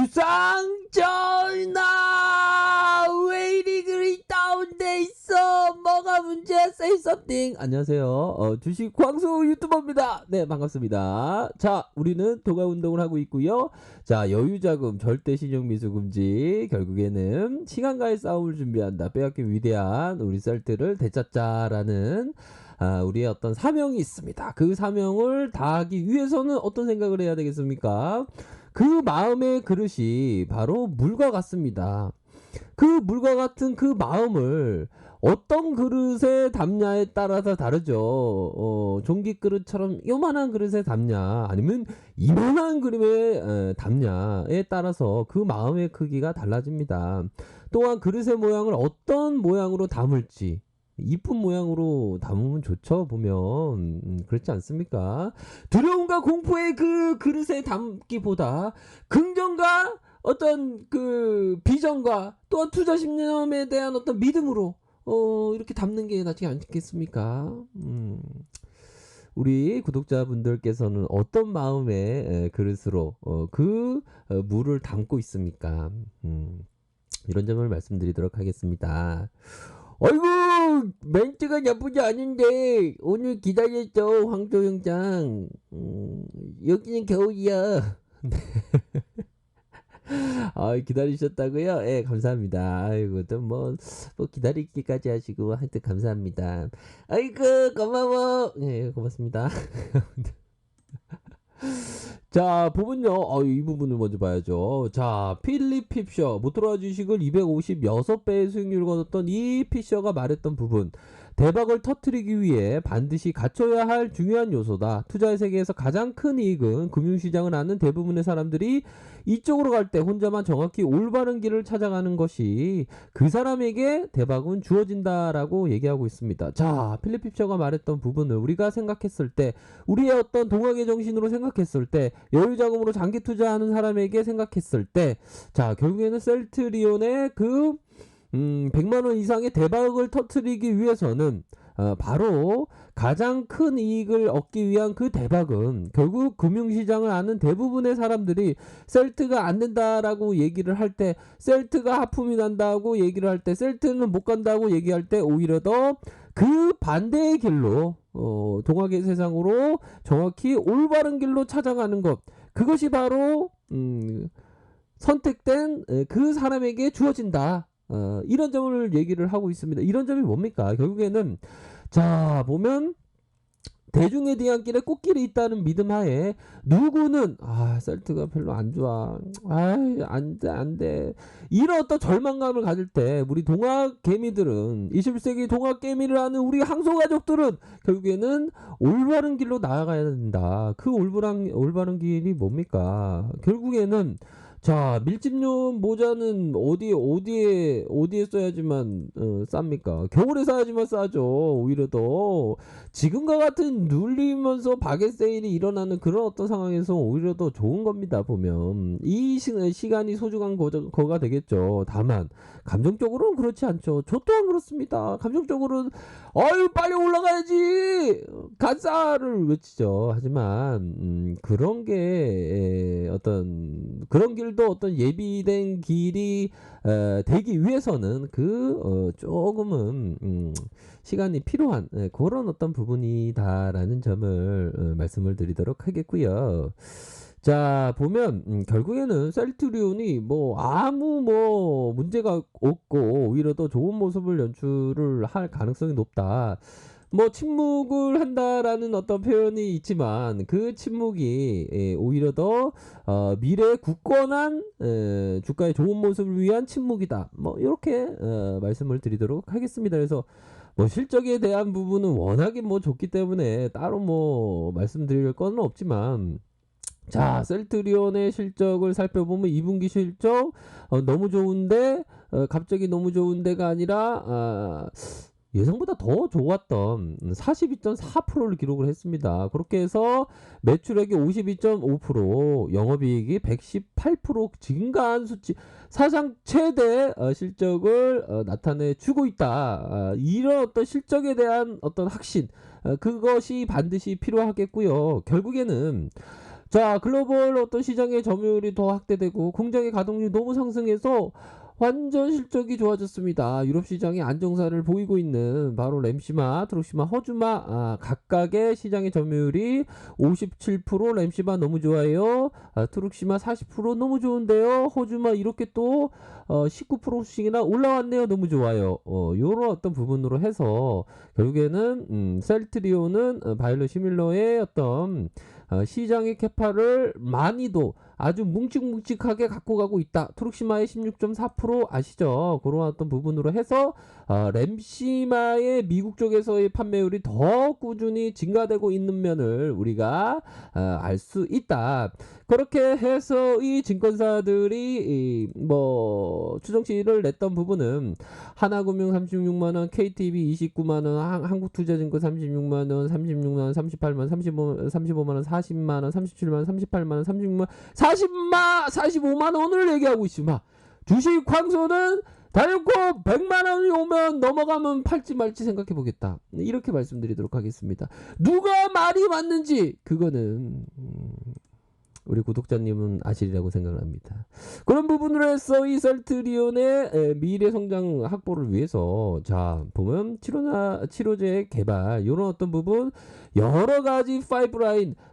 주상 전하 왜 이리 그리 다운돼 있어? 뭐가 문제야? Say something. 안녕하세요. 주식 광수 유튜버입니다. 네, 반갑습니다. 자, 우리는 도가 운동을 하고 있고요. 자, 여유자금 절대 신용미수 금지. 결국에는 시간과의 싸움을 준비한다. 빼앗긴 위대한 우리 셀트를 되찾자라는 우리의 어떤 사명이 있습니다. 그 사명을 다하기 위해서는 어떤 생각을 해야 되겠습니까? 그 마음의 그릇이 바로 물과 같습니다. 그 물과 같은 그 마음을 어떤 그릇에 담냐에 따라서 다르죠. 종기 그릇처럼 요만한 그릇에 담냐 아니면 이만한 그릇에 담냐에 따라서 그 마음의 크기가 달라집니다. 또한 그릇의 모양을 어떤 모양으로 담을지, 이쁜 모양으로 담으면 좋죠. 보면 그렇지 않습니까? 두려움과 공포의 그 그릇에 담기보다 긍정과 어떤 그 비전과 또한 투자 신념에 대한 어떤 믿음으로 이렇게 담는 게 낫지 않겠습니까? 우리 구독자분들께서는 어떤 마음의 그릇으로 물을 담고 있습니까? 이런 점을 말씀드리도록 하겠습니다. 아이고, 멘트가 나쁘지 않은데 오늘 기다렸죠, 황조 형장. 여기는 겨울이야. 기다리셨다고요? 예, 감사합니다. 아이고, 또 뭐 기다리기까지 하시고 하여튼 감사합니다. 아이고, 고마워. 예, 고맙습니다. 자, 보면요. 이 부분을 먼저 봐야죠. 자, 필립 핍셔, 모토로라 주식을 256배의 수익률을 거뒀던 이 피셔가 말했던 부분. 대박을 터뜨리기 위해 반드시 갖춰야 할 중요한 요소다. 투자의 세계에서 가장 큰 이익은 금융시장을 아는 대부분의 사람들이 이쪽으로 갈 때 혼자만 정확히 올바른 길을 찾아가는 것이 그 사람에게 대박은 주어진다라고 얘기하고 있습니다. 자, 필립 핍셔가 말했던 부분을 우리가 생각했을 때, 우리의 어떤 동학의 정신으로 생각했을 때, 여유자금으로 장기 투자하는 사람에게 생각했을 때, 자, 결국에는 셀트리온의 100만원 이상의 대박을 터뜨리기 위해서는 바로 가장 큰 이익을 얻기 위한 그 대박은 결국 금융시장을 아는 대부분의 사람들이 셀트가 안 된다라고 얘기를 할 때, 셀트가 하품이 난다고 얘기를 할 때, 셀트는 못 간다고 얘기할 때 오히려 더 그 반대의 길로 동학의 세상으로 정확히 올바른 길로 찾아가는 것, 그것이 바로 선택된 그 사람에게 주어진다. 이런 점을 얘기를 하고 있습니다. 이런 점이 뭡니까? 결국에는 자, 보면 대중에 대한 길에 꽃길이 있다는 믿음 하에 누구는 셀트가 별로 안 좋아, 안돼 이런 어떤 절망감을 가질 때, 우리 동학 개미들은, 21세기 동학 개미를 하는 우리 항소 가족들은 결국에는 올바른 길로 나아가야 된다. 그 올바른 길이 뭡니까? 결국에는 자, 밀집용 모자는 어디에 써야지만 쌉니까? 겨울에 사야지만 싸죠. 오히려 더 지금과 같은 눌리면서 바겟 세일이 일어나는 그런 어떤 상황에서 오히려 더 좋은 겁니다. 보면 이 시간이 소중한 거가 되겠죠. 다만 감정적으로는 그렇지 않죠. 저 또한 그렇습니다. 감정적으로는 빨리 올라가야지 가짜를 외치죠. 하지만 그런 게 어떤 그런 길도 어떤 예비된 길이 되기 위해서는 조금은 시간이 필요한 그런 어떤 부분이다라는 점을 말씀을 드리도록 하겠고요. 자, 보면 결국에는 셀트리온이 아무 문제가 없고 오히려 더 좋은 모습을 연출을 할 가능성이 높다. 침묵을 한다라는 어떤 표현이 있지만 그 침묵이 오히려 더 미래의 굳건한 주가의 좋은 모습을 위한 침묵이다. 이렇게 말씀을 드리도록 하겠습니다. 그래서 실적에 대한 부분은 워낙에 좋기 때문에 따로 말씀드릴 건 없지만, 자, 셀트리온의 실적을 살펴보면 2분기 실적 너무 좋은데 갑자기 너무 좋은 데가 아니라 예상보다 더 좋았던 42.4%를 기록을 했습니다. 그렇게 해서 매출액이 52.5%, 영업이익이 118% 증가한 수치, 사상 최대 실적을 나타내주고 있다. 이런 어떤 실적에 대한 어떤 확신, 그것이 반드시 필요하겠고요. 결국에는 자, 글로벌 어떤 시장의 점유율이 더 확대되고 공장의 가동률이 너무 상승해서 완전 실적이 좋아졌습니다. 유럽 시장의 안정세를 보이고 있는 바로 램시마, 트룩시마, 허즈마 각각의 시장의 점유율이 57%, 램시마 너무 좋아요. 트룩시마 40% 너무 좋은데요. 허즈마 이렇게 또 19%씩이나 올라왔네요. 너무 좋아요. 요런 어떤 부분으로 해서 결국에는 셀트리온은 바이오 시밀러의 어떤 시장의 캐파를 많이도 아주 뭉직뭉직하게 갖고 가고 있다. 트룩시마의 16.4% 아시죠? 그런 어떤 부분으로 해서 램시마의 미국 쪽에서의 판매율이 더 꾸준히 증가되고 있는 면을 우리가 알 수 있다. 그렇게 해서 이 증권사들이 추정치를 냈던 부분은 하나금융 36만원, KTB 29만원, 한국투자증권 36만원, 36만원, 38만원, 35만원, 40만원, 37만원, 38만원, 36만원, 45만원을 얘기하고 있으면 주식 광소는 다이어코 100만원이 오면 넘어가면 팔지 말지 생각해 보겠다. 이렇게 말씀드리도록 하겠습니다. 누가 말이 맞는지 그거는 우리 구독자님은 아시리라고 생각을 합니다. 그런 부분으로 해서 이 셀트리온의 미래 성장 확보를 위해서 자 보면 치료제 개발 이런 어떤 부분 여러 가지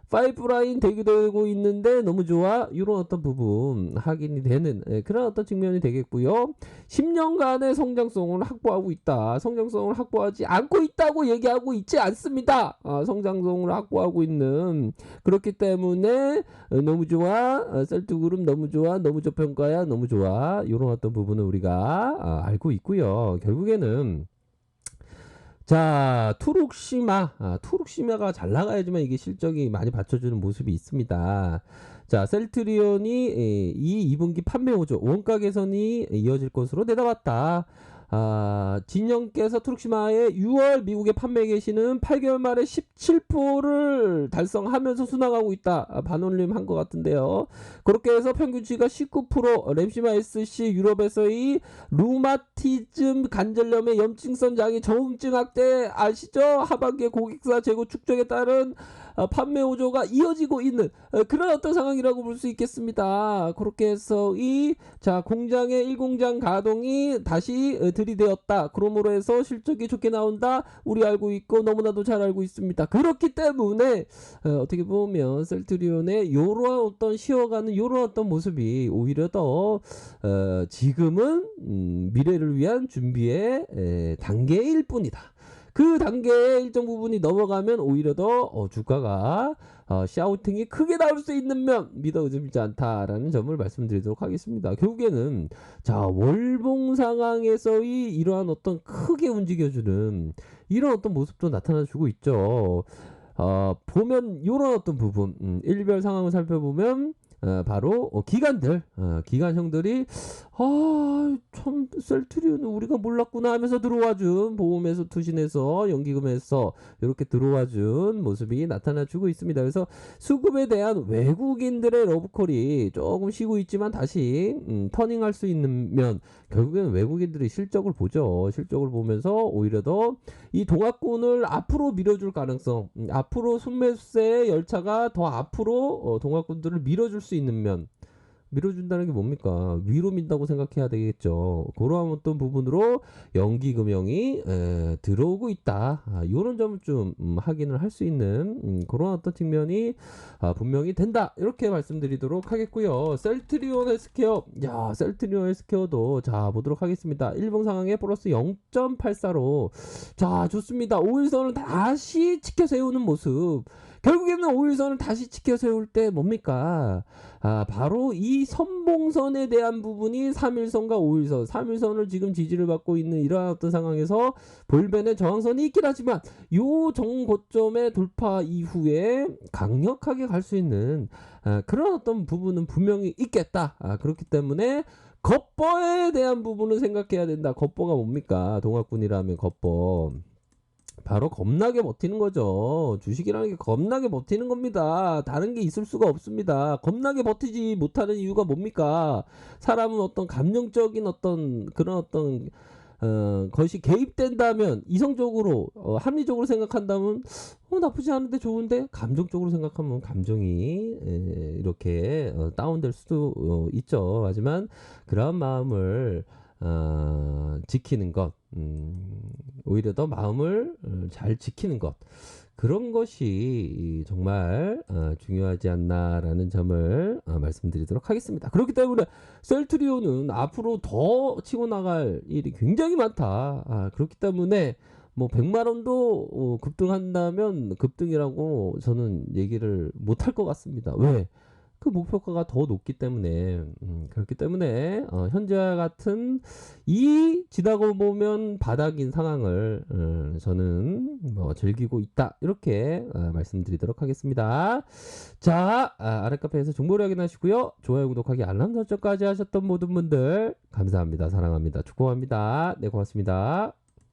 파이프라인 대기되고 있는데 너무 좋아 이런 어떤 부분 확인이 되는 그런 어떤 측면이 되겠고요. 10년간의 성장성을 확보하고 있다. 성장성을 확보하지 않고 있다고 얘기하고 있지 않습니다. 성장성을 확보하고 있는 그렇기 때문에 너무 좋아. 셀트그룹 너무 좋아. 너무 저평가야. 너무 좋아. 이런 어떤 부분을 우리가 알고 있고요. 결국에는 자, 투룩시마가 잘 나가야지만 이게 실적이 많이 받쳐주는 모습이 있습니다. 자, 셀트리온이 이 2분기 판매 호조, 원가 개선이 이어질 것으로 내다봤다. 진영께서 투룩시마의 6월 미국에 판매 계시는 8개월 만에 17%를 달성하면서 순항하고 있다. 반올림 한 것 같은데요. 그렇게 해서 평균치가 19%, 램시마 SC 유럽에서의 루마티즘 관절염의 염증성 장애 정증 확대 아시죠? 하반기에 고객사 재고 축적에 따른 판매 호조가 이어지고 있는 그런 어떤 상황이라고 볼 수 있겠습니다. 그렇게 해서 공장의 1공장 가동이 다시 들이되었다. 그러므로 해서 실적이 좋게 나온다. 우리 알고 있고 너무나도 잘 알고 있습니다. 그렇기 때문에 어떻게 보면 셀트리온의 요런 어떤 쉬어가는 요런 어떤 모습이 오히려 더 지금은 미래를 위한 준비의 단계일 뿐이다. 그 단계의 일정 부분이 넘어가면 오히려 더 주가가 샤우팅이 크게 나올 수 있는 면 믿어 의심치 않다라는 점을 말씀드리도록 하겠습니다. 결국에는 자 월봉 상황에서의 이러한 어떤 크게 움직여주는 이런 어떤 모습도 나타나주고 있죠. 보면 이런 어떤 부분 일별 상황을 살펴보면 바로 기관형들이 참 셀트리온은 우리가 몰랐구나 하면서 들어와준 보험에서 투신해서 연기금에서 이렇게 들어와준 모습이 나타나주고 있습니다. 그래서 수급에 대한 외국인들의 러브콜이 조금 쉬고 있지만 다시 터닝할 수 있는 면 결국에는 외국인들이 실적을 보죠. 실적을 보면서 오히려 더 이 동학군을 앞으로 밀어줄 가능성 앞으로 순매수세의 열차가 더 앞으로 동학군들을 밀어줄 수 있는 면 밀어준다는 게 뭡니까? 위로 민다고 생각해야 되겠죠. 그러한 어떤 부분으로 연기금형이 들어오고 있다. 이런 점을 좀 확인을 할 수 있는 그런 어떤 측면이 분명히 된다. 이렇게 말씀드리도록 하겠고요. 셀트리온 헬스케어도 자 보도록 하겠습니다. 일봉 상황에 플러스 0.84로 자 좋습니다. 5일선을 다시 지켜 세우는 모습. 결국에는 5일선을 다시 지켜 세울 때 뭡니까? 바로 이 선봉선에 대한 부분이 3일선과 5일선, 3일선을 지금 지지를 받고 있는 이러한 어떤 상황에서 볼벤의 저항선이 있긴 하지만 요 정고점의 돌파 이후에 강력하게 갈 수 있는 그런 어떤 부분은 분명히 있겠다. 그렇기 때문에 겉보에 대한 부분은 생각해야 된다. 겉보가 뭡니까? 동학군이라면 겉보. 바로 겁나게 버티는 거죠. 주식이라는 게 겁나게 버티는 겁니다. 다른 게 있을 수가 없습니다. 겁나게 버티지 못하는 이유가 뭡니까? 사람은 어떤 감정적인 어떤 그런 어떤 것이 개입된다면 이성적으로 합리적으로 생각한다면 나쁘지 않은데 좋은데 감정적으로 생각하면 감정이 이렇게 다운될 수도 있죠. 하지만 그러한 마음을 지키는 것, 오히려 더 마음을 잘 지키는 것, 그런 것이 정말 중요하지 않나라는 점을 말씀드리도록 하겠습니다. 그렇기 때문에 셀트리온은 앞으로 더 치고 나갈 일이 굉장히 많다. 그렇기 때문에 뭐 100만 원도 급등한다면 급등이라고 저는 얘기를 못할 것 같습니다. 왜? 그 목표가가 더 높기 때문에 그렇기 때문에 현재와 같은 이 지나고 보면 바닥인 상황을 저는 뭐 즐기고 있다 이렇게 말씀드리도록 하겠습니다. 자, 아랫카페에서 정보를 확인하시고요. 좋아요, 구독하기, 알람 설정까지 하셨던 모든 분들 감사합니다. 사랑합니다. 축복합니다. 네, 고맙습니다.